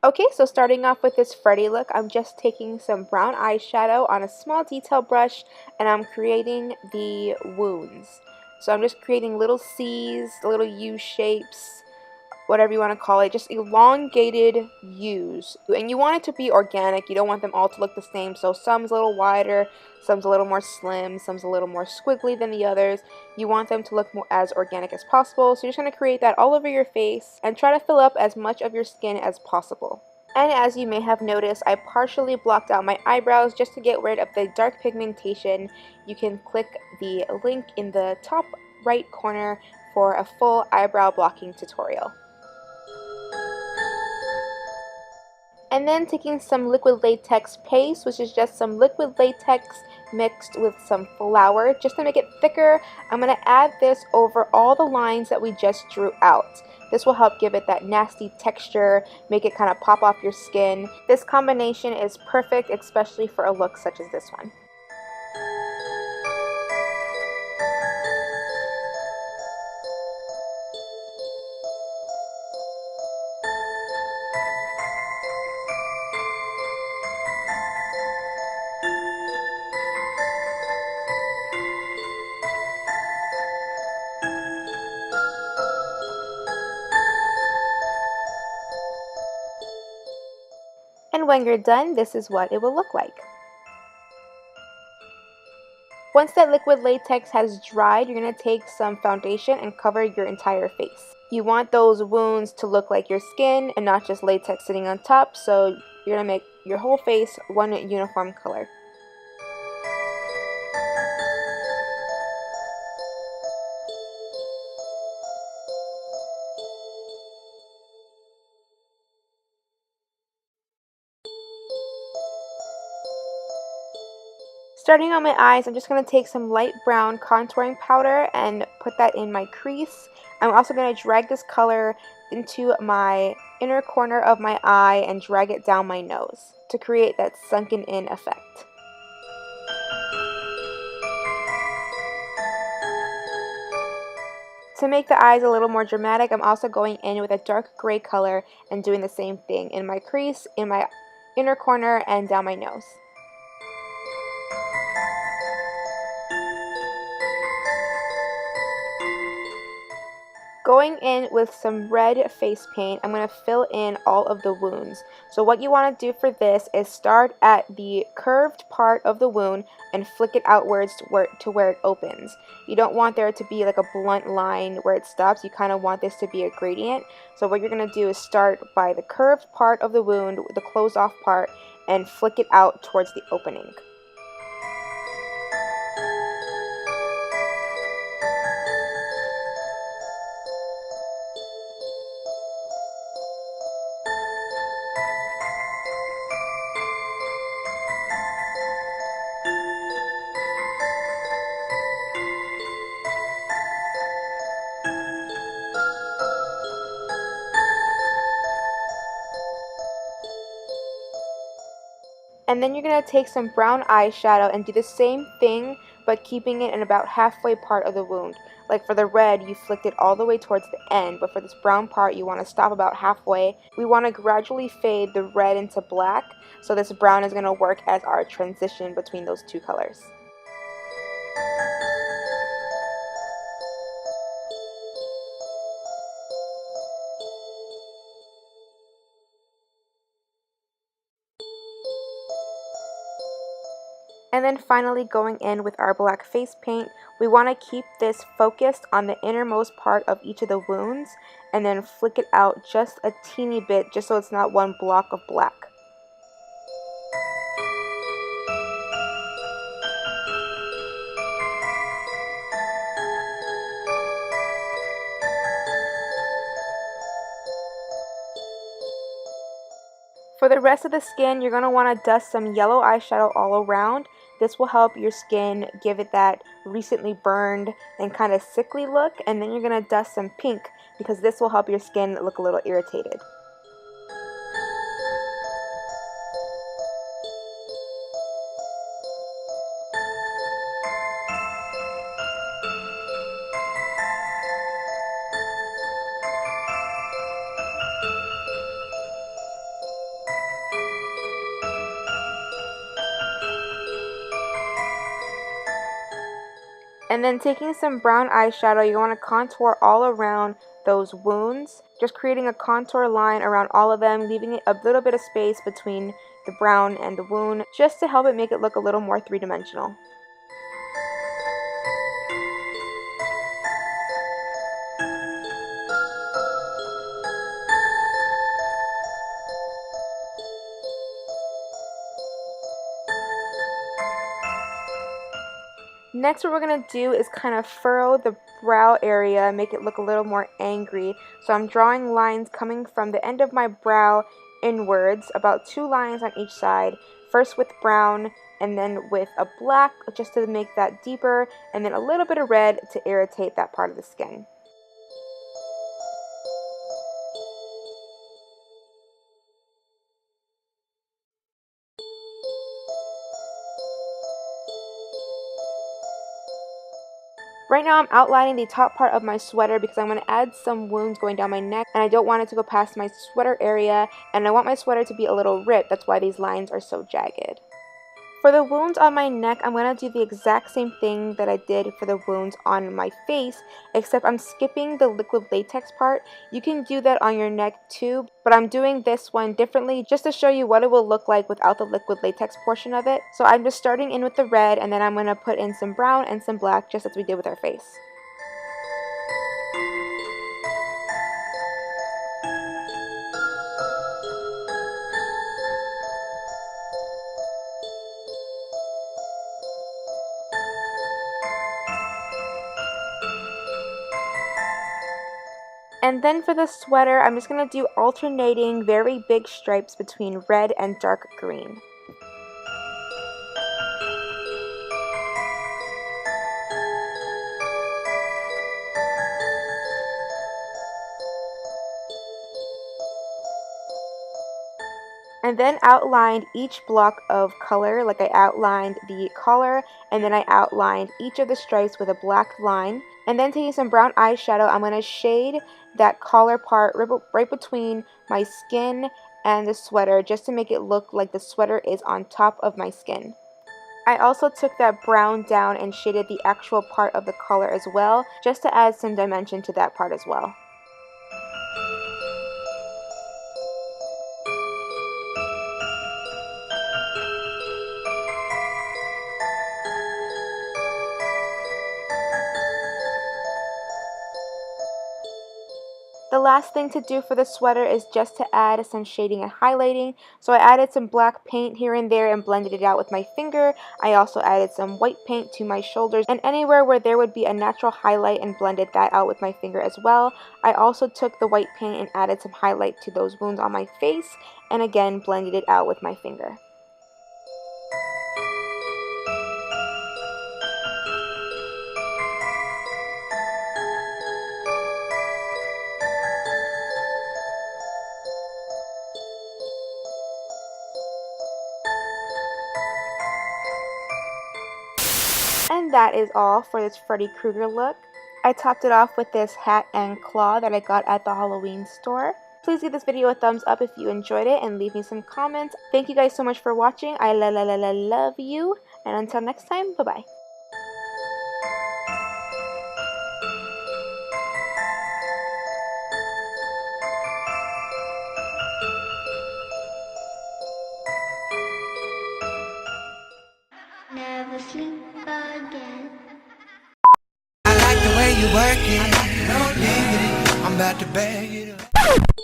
Okay, so starting off with this Freddy look, I'm just taking some brown eyeshadow on a small detail brush and I'm creating the wounds. So I'm just creating little C's, little U shapes, whatever you want to call it, just elongated U's. And you want it to be organic. You don't want them all to look the same. So some's a little wider, some's a little more slim, some's a little more squiggly than the others. You want them to look more as organic as possible. So you're just going to create that all over your face and try to fill up as much of your skin as possible. And as you may have noticed, I partially blocked out my eyebrows just to get rid of the dark pigmentation. You can click the link in the top right corner for a full eyebrow blocking tutorial. And then taking some liquid latex paste, which is just some liquid latex mixed with some flour, just to make it thicker. I'm going to add this over all the lines that we just drew out. This will help give it that nasty texture, make it kind of pop off your skin. This combination is perfect, especially for a look such as this one. And when you're done, this is what it will look like. Once that liquid latex has dried, you're going to take some foundation and cover your entire face. You want those wounds to look like your skin and not just latex sitting on top, so you're going to make your whole face one uniform color. Starting on my eyes, I'm just going to take some light brown contouring powder and put that in my crease. I'm also going to drag this color into my inner corner of my eye and drag it down my nose to create that sunken in effect. To make the eyes a little more dramatic, I'm also going in with a dark gray color and doing the same thing in my crease, in my inner corner, and down my nose. Going in with some red face paint, I'm going to fill in all of the wounds. So what you want to do for this is start at the curved part of the wound and flick it outwards to where it opens. You don't want there to be like a blunt line where it stops. You kind of want this to be a gradient. So what you're going to do is start by the curved part of the wound, the closed off part, and flick it out towards the opening. And then you're going to take some brown eyeshadow and do the same thing, but keeping it in about halfway part of the wound. Like for the red, you flicked it all the way towards the end, but for this brown part, you want to stop about halfway. We want to gradually fade the red into black, so this brown is going to work as our transition between those two colors. And then finally going in with our black face paint, we want to keep this focused on the innermost part of each of the wounds and then flick it out just a teeny bit just so it's not one block of black. For the rest of the skin, you're going to want to dust some yellow eyeshadow all around. This will help your skin give it that recently burned and kind of sickly look. And then you're going to dust some pink because this will help your skin look a little irritated. And then taking some brown eyeshadow, you want to contour all around those wounds, just creating a contour line around all of them, leaving a little bit of space between the brown and the wound, just to help it make it look a little more three-dimensional. Next, what we're going to do is kind of furrow the brow area, make it look a little more angry. So I'm drawing lines coming from the end of my brow inwards, about 2 lines on each side, first with brown and then with a black just to make that deeper, and then a little bit of red to irritate that part of the skin. Right now I'm outlining the top part of my sweater because I'm going to add some wounds going down my neck, and I don't want it to go past my sweater area, and I want my sweater to be a little ripped. That's why these lines are so jagged. For the wounds on my neck, I'm going to do the exact same thing that I did for the wounds on my face, except I'm skipping the liquid latex part. You can do that on your neck too, but I'm doing this one differently just to show you what it will look like without the liquid latex portion of it. So I'm just starting in with the red, and then I'm going to put in some brown and some black just as we did with our face. And then for the sweater, I'm just going to do alternating very big stripes between red and dark green. And then outlined each block of color, like I outlined the collar, and then I outlined each of the stripes with a black line. And then taking some brown eyeshadow, I'm going to shade that collar part right between my skin and the sweater, just to make it look like the sweater is on top of my skin. I also took that brown down and shaded the actual part of the collar as well, just to add some dimension to that part as well. The last thing to do for the sweater is just to add some shading and highlighting. So I added some black paint here and there and blended it out with my finger. I also added some white paint to my shoulders and anywhere where there would be a natural highlight and blended that out with my finger as well. I also took the white paint and added some highlight to those wounds on my face and again blended it out with my finger. And that is all for this Freddy Krueger look. I topped it off with this hat and claw that I got at the Halloween store. Please give this video a thumbs up if you enjoyed it and leave me some comments. Thank you guys so much for watching. I love you. And until next time, bye-bye. Never sleep again. I like the way you work it. No diggity. I'm about to bag it up.